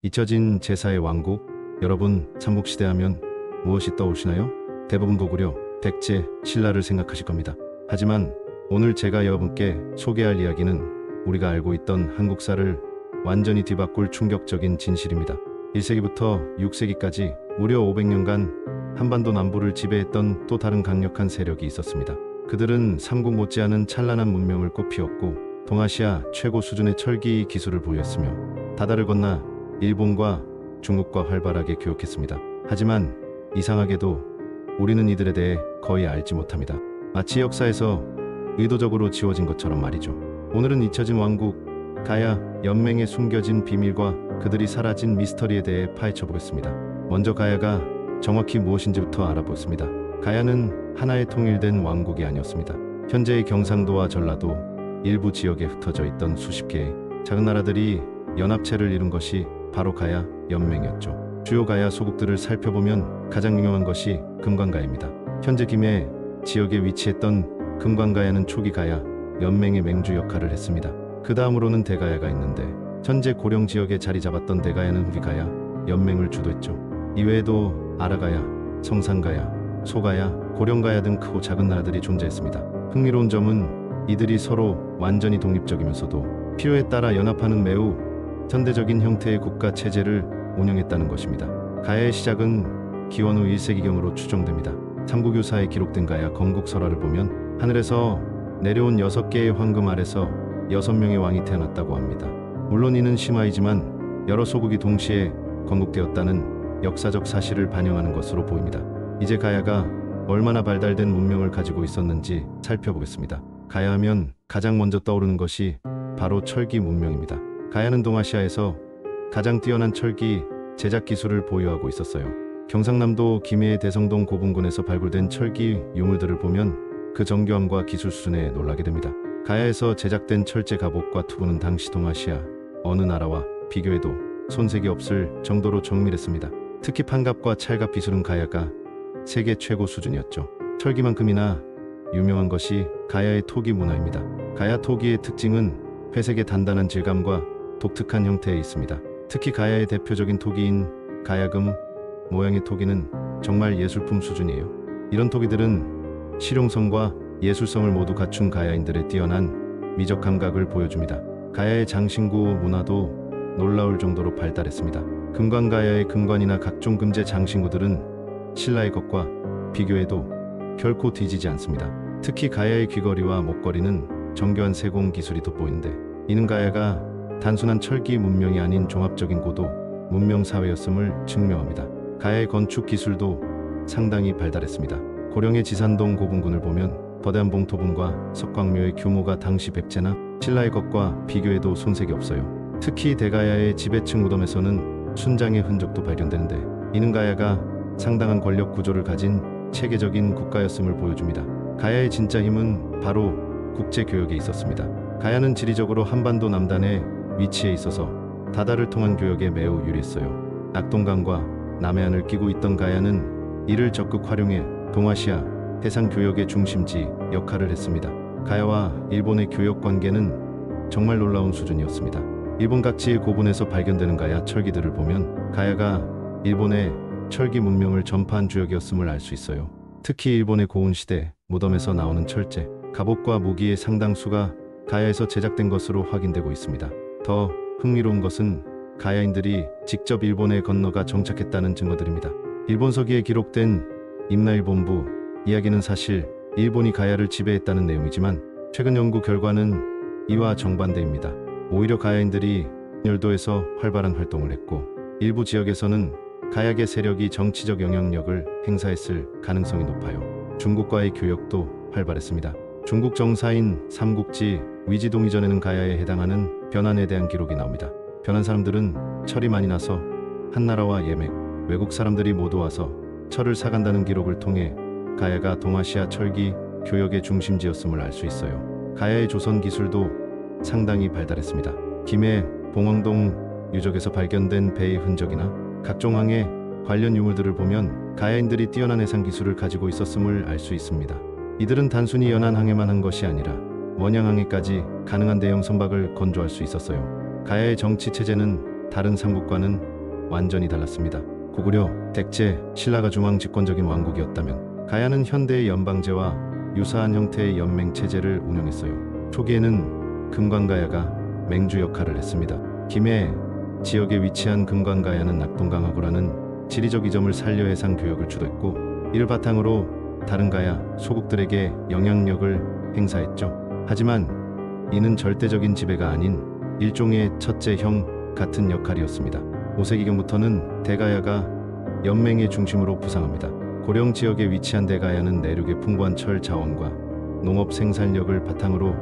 잊혀진 제사의 왕국. 여러분, 삼국시대 하면 무엇이 떠오르시나요? 대부분 고구려, 백제, 신라를 생각하실 겁니다. 하지만 오늘 제가 여러분께 소개할 이야기는 우리가 알고 있던 한국사를 완전히 뒤바꿀 충격적인 진실입니다. 1세기부터 6세기까지 무려 500년간 한반도 남부를 지배했던 또 다른 강력한 세력이 있었습니다. 그들은 삼국 못지않은 찬란한 문명을 꽃피웠고 동아시아 최고 수준의 철기 기술을 보유했으며 바다를 건너 일본과 중국과 활발하게 교역했습니다. 하지만 이상하게도 우리는 이들에 대해 거의 알지 못합니다. 마치 역사에서 의도적으로 지워진 것처럼 말이죠. 오늘은 잊혀진 왕국 가야 연맹에 숨겨진 비밀과 그들이 사라진 미스터리에 대해 파헤쳐 보겠습니다. 먼저 가야가 정확히 무엇인지부터 알아보겠습니다. 가야는 하나의 통일된 왕국이 아니었습니다. 현재의 경상도와 전라도 일부 지역에 흩어져 있던 수십 개의 작은 나라들이 연합체를 이룬 것이 바로 가야 연맹이었죠. 주요 가야 소국들을 살펴보면 가장 유명한 것이 금관가야입니다. 현재 김해 지역에 위치했던 금관가야는 초기 가야 연맹의 맹주 역할을 했습니다. 그 다음으로는 대가야가 있는데 현재 고령 지역에 자리 잡았던 대가야는 후기 가야 연맹을 주도했죠. 이외에도 아라가야, 성산가야, 소가야, 고령가야 등 크고 작은 나라들이 존재했습니다. 흥미로운 점은 이들이 서로 완전히 독립적이면서도 필요에 따라 연합하는 매우 현대적인 형태의 국가 체제를 운영했다는 것입니다. 가야의 시작은 기원 후 1세기경으로 추정됩니다. 삼국유사에 기록된 가야 건국설화를 보면 하늘에서 내려온 6개의 황금 알에서 6명의 왕이 태어났다고 합니다. 물론 이는 심화이지만 여러 소국이 동시에 건국되었다는 역사적 사실을 반영하는 것으로 보입니다. 이제 가야가 얼마나 발달된 문명을 가지고 있었는지 살펴보겠습니다. 가야 하면 가장 먼저 떠오르는 것이 바로 철기 문명입니다. 가야는 동아시아에서 가장 뛰어난 철기 제작 기술을 보유하고 있었어요. 경상남도 김해의 대성동 고분군에서 발굴된 철기 유물들을 보면 그 정교함과 기술 수준에 놀라게 됩니다. 가야에서 제작된 철제 갑옷과 투구는 당시 동아시아 어느 나라와 비교해도 손색이 없을 정도로 정밀했습니다. 특히 판갑과 찰갑 기술은 가야가 세계 최고 수준이었죠. 철기만큼이나 유명한 것이 가야의 토기 문화입니다. 가야 토기의 특징은 회색의 단단한 질감과 독특한 형태에 있습니다. 특히 가야의 대표적인 토기인 가야금 모양의 토기는 정말 예술품 수준이에요. 이런 토기들은 실용성과 예술성을 모두 갖춘 가야인들의 뛰어난 미적 감각을 보여줍니다. 가야의 장신구 문화도 놀라울 정도로 발달했습니다. 금관가야의 금관이나 각종 금제 장신구들은 신라의 것과 비교해도 결코 뒤지지 않습니다. 특히 가야의 귀걸이와 목걸이는 정교한 세공 기술이 돋보이는데 이는 가야가 단순한 철기 문명이 아닌 종합적인 고도 문명 사회였음을 증명합니다. 가야의 건축 기술도 상당히 발달했습니다. 고령의 지산동 고분군을 보면 거대한 봉토분과 석광묘의 규모가 당시 백제나 신라의 것과 비교해도 손색이 없어요. 특히 대가야의 지배층 무덤에서는 순장의 흔적도 발견되는데 이는 가야가 상당한 권력 구조를 가진 체계적인 국가였음을 보여줍니다. 가야의 진짜 힘은 바로 국제교역에 있었습니다. 가야는 지리적으로 한반도 남단에 위치해 있어서 바다를 통한 교역에 매우 유리했어요. 낙동강과 남해안을 끼고 있던 가야는 이를 적극 활용해 동아시아 해상 교역의 중심지 역할을 했습니다. 가야와 일본의 교역 관계는 정말 놀라운 수준이었습니다. 일본 각지의 고분에서 발견되는 가야 철기들을 보면 가야가 일본의 철기 문명을 전파한 주역이었음을 알 수 있어요. 특히 일본의 고운 시대 무덤에서 나오는 철제, 갑옷과 무기의 상당수가 가야에서 제작된 것으로 확인되고 있습니다. 더 흥미로운 것은 가야인들이 직접 일본에 건너가 정착했다는 증거들입니다. 일본서기에 기록된 임나일본부 이야기는 사실 일본이 가야를 지배했다는 내용이지만 최근 연구 결과는 이와 정반대입니다. 오히려 가야인들이 열도에서 활발한 활동을 했고 일부 지역에서는 가야계 세력이 정치적 영향력을 행사했을 가능성이 높아요. 중국과의 교역도 활발했습니다. 중국 정사인 삼국지 위지동 이전에는 가야에 해당하는 변한에 대한 기록이 나옵니다. 변한 사람들은 철이 많이 나서 한나라와 예맥, 외국 사람들이 모두 와서 철을 사간다는 기록을 통해 가야가 동아시아 철기 교역의 중심지였음을 알 수 있어요. 가야의 조선 기술도 상당히 발달했습니다. 김해 봉황동 유적에서 발견된 배의 흔적이나 각종 항해 관련 유물들을 보면 가야인들이 뛰어난 해상 기술을 가지고 있었음을 알 수 있습니다. 이들은 단순히 연안 항해만 한 것이 아니라 원양 항해까지 가능한 대형 선박을 건조할 수 있었어요. 가야의 정치 체제는 다른 삼국과는 완전히 달랐습니다. 고구려, 백제, 신라가 중앙 집권적인 왕국이었다면 가야는 현대의 연방제와 유사한 형태의 연맹 체제를 운영했어요. 초기에는 금관가야가 맹주 역할을 했습니다. 김해 지역에 위치한 금관가야는 낙동강하고라는 지리적 이점을 살려 해상 교역을 주도했고, 이를 바탕으로 다른 가야 소국들에게 영향력을 행사했죠. 하지만 이는 절대적인 지배가 아닌 일종의 첫째 형 같은 역할이었습니다. 5세기경부터는 대가야가 연맹의 중심으로 부상합니다. 고령 지역에 위치한 대가야는 내륙의 풍부한 철 자원과 농업 생산력을 바탕으로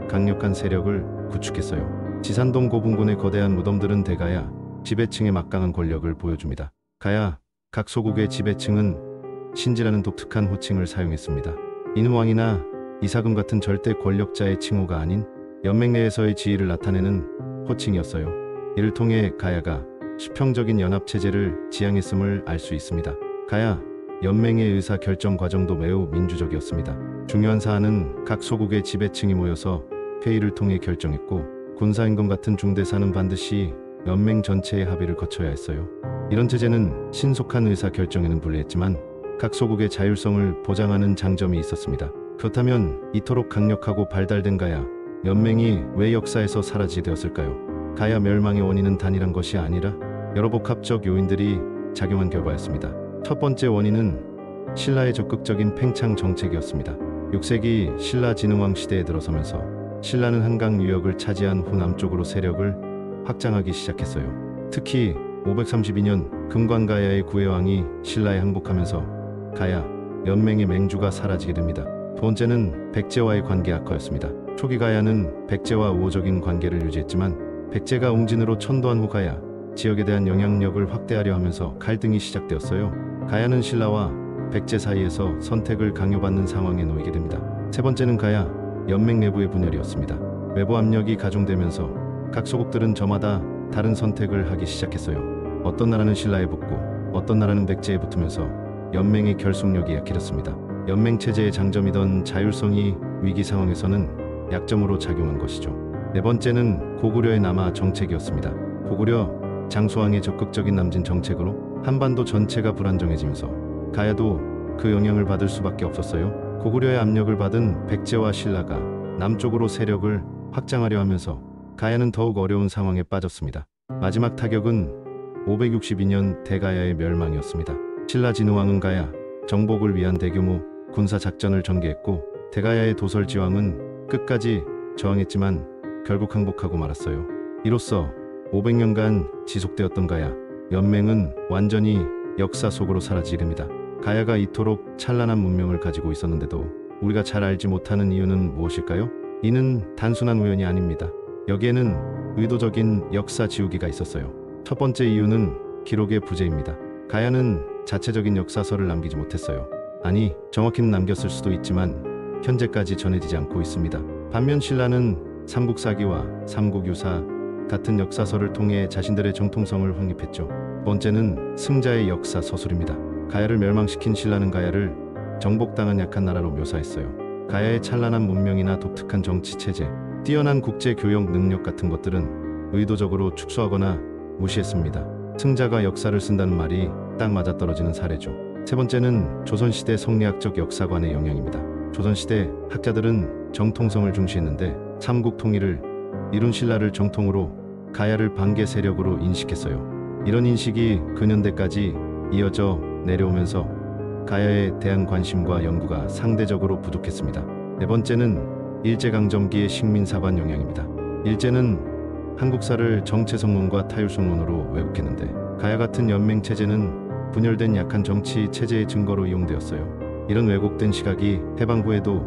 강력한 세력을 구축했어요. 지산동 고분군의 거대한 무덤들은 대가야 지배층의 막강한 권력을 보여줍니다. 가야 각 소국의 지배층은 신지라는 독특한 호칭을 사용했습니다. 인왕이나 이사금 같은 절대 권력자의 칭호가 아닌 연맹 내에서의 지위를 나타내는 호칭이었어요. 이를 통해 가야가 수평적인 연합체제를 지향했음을 알 수 있습니다. 가야 연맹의 의사 결정 과정도 매우 민주적이었습니다. 중요한 사안은 각 소국의 지배층이 모여서 회의를 통해 결정했고, 군사임금 같은 중대사는 반드시 연맹 전체의 합의를 거쳐야 했어요. 이런 체제는 신속한 의사 결정에는 불리했지만 각 소국의 자율성을 보장하는 장점이 있었습니다. 그렇다면 이토록 강력하고 발달된 가야 연맹이 왜 역사에서 사라지게 되었을까요? 가야 멸망의 원인은 단일한 것이 아니라 여러 복합적 요인들이 작용한 결과였습니다. 첫 번째 원인은 신라의 적극적인 팽창 정책이었습니다. 6세기 신라 진흥왕 시대에 들어서면서 신라는 한강 유역을 차지한 후 남쪽으로 세력을 확장하기 시작했어요. 특히 532년 금관가야의 구해왕이 신라에 항복하면서 가야 연맹의 맹주가 사라지게 됩니다. 두 번째는 백제와의 관계 악화였습니다. 초기 가야는 백제와 우호적인 관계를 유지했지만 백제가 웅진으로 천도한 후 가야 지역에 대한 영향력을 확대하려 하면서 갈등이 시작되었어요. 가야는 신라와 백제 사이에서 선택을 강요받는 상황에 놓이게 됩니다. 세 번째는 가야 연맹 내부의 분열이었습니다. 외부 압력이 가중되면서 각 소국들은 저마다 다른 선택을 하기 시작했어요. 어떤 나라는 신라에 붙고 어떤 나라는 백제에 붙으면서 연맹의 결속력이 약해졌습니다. 연맹 체제의 장점이던 자율성이 위기 상황에서는 약점으로 작용한 것이죠. 네 번째는 고구려의 남하 정책이었습니다. 고구려 장수왕의 적극적인 남진 정책으로 한반도 전체가 불안정해지면서 가야도 그 영향을 받을 수밖에 없었어요. 고구려의 압력을 받은 백제와 신라가 남쪽으로 세력을 확장하려 하면서 가야는 더욱 어려운 상황에 빠졌습니다. 마지막 타격은 562년 대가야의 멸망이었습니다. 신라 진흥왕은 가야 정복을 위한 대규모 군사 작전을 전개했고, 대가야의 도설지왕은 끝까지 저항했지만 결국 항복하고 말았어요. 이로써 500년간 지속되었던 가야 연맹은 완전히 역사 속으로 사라지게 됩니다. 가야가 이토록 찬란한 문명을 가지고 있었는데도 우리가 잘 알지 못하는 이유는 무엇일까요? 이는 단순한 우연이 아닙니다. 여기에는 의도적인 역사 지우기가 있었어요. 첫 번째 이유는 기록의 부재입니다. 가야는 자체적인 역사서를 남기지 못했어요. 아니, 정확히는 남겼을 수도 있지만 현재까지 전해지지 않고 있습니다. 반면 신라는 삼국사기와 삼국유사 같은 역사서를 통해 자신들의 정통성을 확립했죠. 두 번째는 승자의 역사 서술입니다. 가야를 멸망시킨 신라는 가야를 정복당한 약한 나라로 묘사했어요. 가야의 찬란한 문명이나 독특한 정치 체제, 뛰어난 국제 교역 능력 같은 것들은 의도적으로 축소하거나 무시했습니다. 승자가 역사를 쓴다는 말이 딱 맞아떨어지는 사례죠. 세 번째는 조선시대 성리학적 역사관의 영향입니다. 조선시대 학자들은 정통성을 중시했는데 삼국 통일을 이룬 신라를 정통으로 가야를 반개 세력으로 인식했어요. 이런 인식이 근현대까지 이어져 내려오면서 가야에 대한 관심과 연구가 상대적으로 부족했습니다. 네 번째는 일제강점기의 식민사관 영향입니다. 일제는 한국사를 정체성론과 타율성론으로 왜곡했는데 가야 같은 연맹체제는 분열된 약한 정치 체제의 증거로 이용되었어요. 이런 왜곡된 시각이 해방 후에도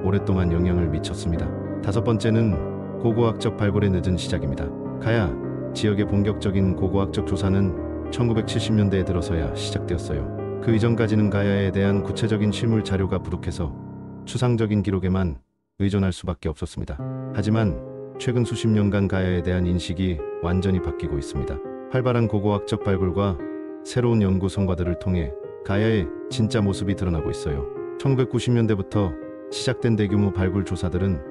오랫동안 영향을 미쳤습니다. 다섯 번째는 고고학적 발굴의 늦은 시작입니다. 가야 지역의 본격적인 고고학적 조사는 1970년대에 들어서야 시작되었어요. 그 이전까지는 가야에 대한 구체적인 실물 자료가 부족해서 추상적인 기록에만 의존할 수밖에 없었습니다. 하지만 최근 수십 년간 가야에 대한 인식이 완전히 바뀌고 있습니다. 활발한 고고학적 발굴과 새로운 연구 성과들을 통해 가야의 진짜 모습이 드러나고 있어요. 1990년대부터 시작된 대규모 발굴 조사들은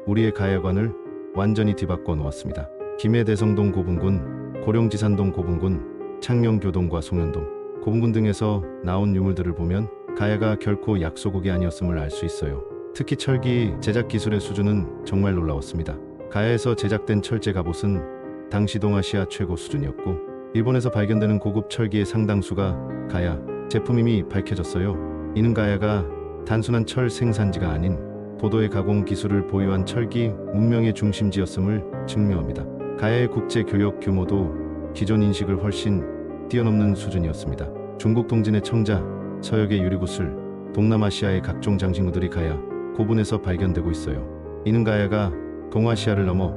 우리의 가야관을 완전히 뒤바꿔 놓았습니다. 김해 대성동 고분군, 고령 지산동 고분군, 창녕교동과 송현동, 고분군 등에서 나온 유물들을 보면 가야가 결코 약소국이 아니었음을 알 수 있어요. 특히 철기 제작 기술의 수준은 정말 놀라웠습니다. 가야에서 제작된 철제 갑옷은 당시 동아시아 최고 수준이었고 일본에서 발견되는 고급 철기의 상당수가 가야 제품임이 밝혀졌어요. 이는 가야가 단순한 철 생산지가 아닌 고도의 가공 기술을 보유한 철기 문명의 중심지였음을 증명합니다. 가야의 국제 교역 규모도 기존 인식을 훨씬 뛰어넘는 수준이었습니다. 중국 동진의 청자, 서역의 유리구슬, 동남아시아의 각종 장신구들이 가야 고분에서 발견되고 있어요. 이는 가야가 동아시아를 넘어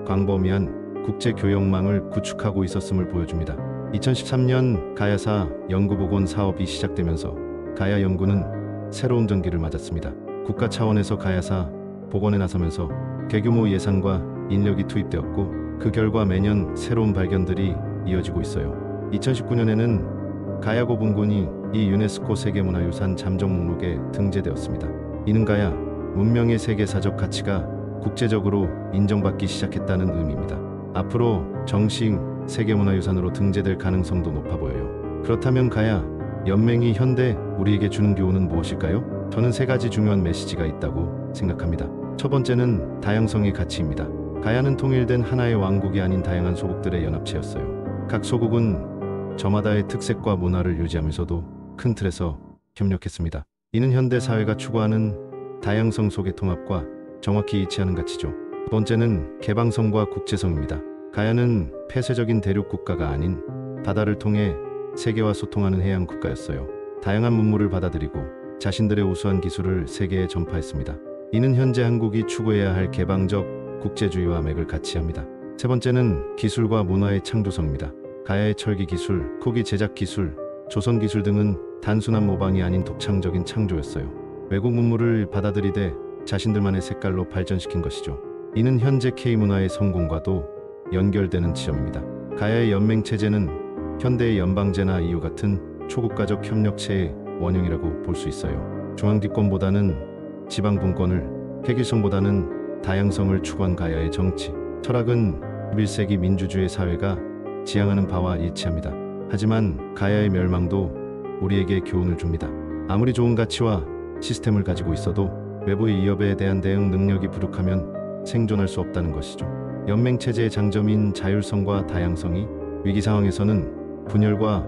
광범위한 국제 교역망을 구축하고 있었음을 보여줍니다. 2013년 가야사 연구복원 사업이 시작되면서 가야 연구는 새로운 전기를 맞았습니다. 국가 차원에서 가야사 복원에 나서면서 대규모 예산과 인력이 투입되었고 그 결과 매년 새로운 발견들이 이어지고 있어요. 2019년에는 가야 고분군이 이 유네스코 세계문화유산 잠정 목록에 등재되었습니다. 이는 가야 문명의 세계사적 가치가 국제적으로 인정받기 시작했다는 의미입니다. 앞으로 정식 세계문화유산으로 등재될 가능성도 높아 보여요. 그렇다면 가야 연맹이 현대 우리에게 주는 교훈은 무엇일까요? 저는 세 가지 중요한 메시지가 있다고 생각합니다. 첫 번째는 다양성의 가치입니다. 가야는 통일된 하나의 왕국이 아닌 다양한 소국들의 연합체였어요. 각 소국은 저마다의 특색과 문화를 유지하면서도 큰 틀에서 협력했습니다. 이는 현대 사회가 추구하는 다양성 속의 통합과 정확히 일치하는 가치죠. 두 번째는 개방성과 국제성입니다. 가야는 폐쇄적인 대륙 국가가 아닌 바다를 통해 세계와 소통하는 해양 국가였어요. 다양한 문물을 받아들이고 자신들의 우수한 기술을 세계에 전파했습니다. 이는 현재 한국이 추구해야 할 개방적 국제주의와 맥을 같이 합니다. 세 번째는 기술과 문화의 창조성입니다. 가야의 철기 기술, 쿠기 제작 기술, 조선 기술 등은 단순한 모방이 아닌 독창적인 창조였어요. 외국 문물을 받아들이되 자신들만의 색깔로 발전시킨 것이죠. 이는 현재 K문화의 성공과도 연결되는 지점입니다. 가야의 연맹체제는 현대의 연방제나 EU 같은 초국가적 협력체의 원형이라고 볼 수 있어요. 중앙집권보다는 지방분권을, 획일성보다는 다양성을 추구한 가야의 정치, 철학은 21세기 민주주의 사회가 지향하는 바와 일치합니다. 하지만 가야의 멸망도 우리에게 교훈을 줍니다. 아무리 좋은 가치와 시스템을 가지고 있어도 외부의 위협에 대한 대응 능력이 부족하면 생존할 수 없다는 것이죠. 연맹체제의 장점인 자율성과 다양성이 위기 상황에서는 분열과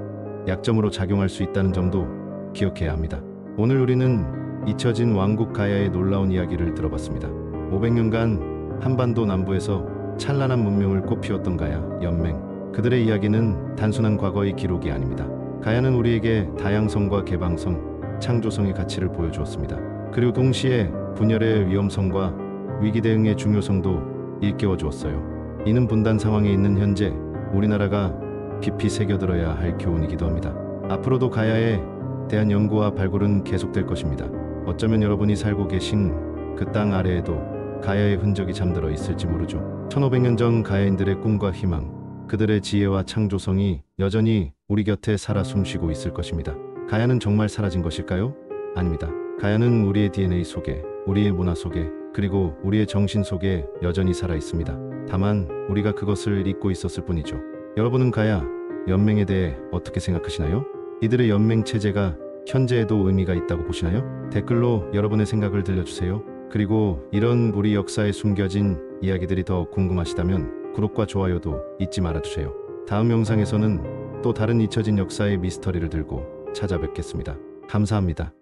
약점으로 작용할 수 있다는 점도 기억해야 합니다. 오늘 우리는 잊혀진 왕국 가야의 놀라운 이야기를 들어봤습니다. 500년간 한반도 남부에서 찬란한 문명을 꽃피웠던 가야 연맹, 그들의 이야기는 단순한 과거의 기록이 아닙니다. 가야는 우리에게 다양성과 개방성, 창조성의 가치를 보여주었습니다. 그리고 동시에 분열의 위험성과 위기 대응의 중요성도 일깨워 주었어요. 이는 분단 상황에 있는 현재 우리나라가 깊이 새겨들어야 할 교훈이기도 합니다. 앞으로도 가야에 대한 연구와 발굴은 계속될 것입니다. 어쩌면 여러분이 살고 계신 그 땅 아래에도 가야의 흔적이 잠들어 있을지 모르죠. 1500년 전 가야인들의 꿈과 희망, 그들의 지혜와 창조성이 여전히 우리 곁에 살아 숨쉬고 있을 것입니다. 가야는 정말 사라진 것일까요? 아닙니다. 가야는 우리의 DNA 속에, 우리의 문화 속에, 그리고 우리의 정신 속에 여전히 살아 있습니다. 다만 우리가 그것을 잊고 있었을 뿐이죠. 여러분은 가야 연맹에 대해 어떻게 생각하시나요? 이들의 연맹 체제가 현재에도 의미가 있다고 보시나요? 댓글로 여러분의 생각을 들려주세요. 그리고 이런 우리 역사에 숨겨진 이야기들이 더 궁금하시다면 구독과 좋아요도 잊지 말아주세요. 다음 영상에서는 또 다른 잊혀진 역사의 미스터리를 들고 찾아뵙겠습니다. 감사합니다.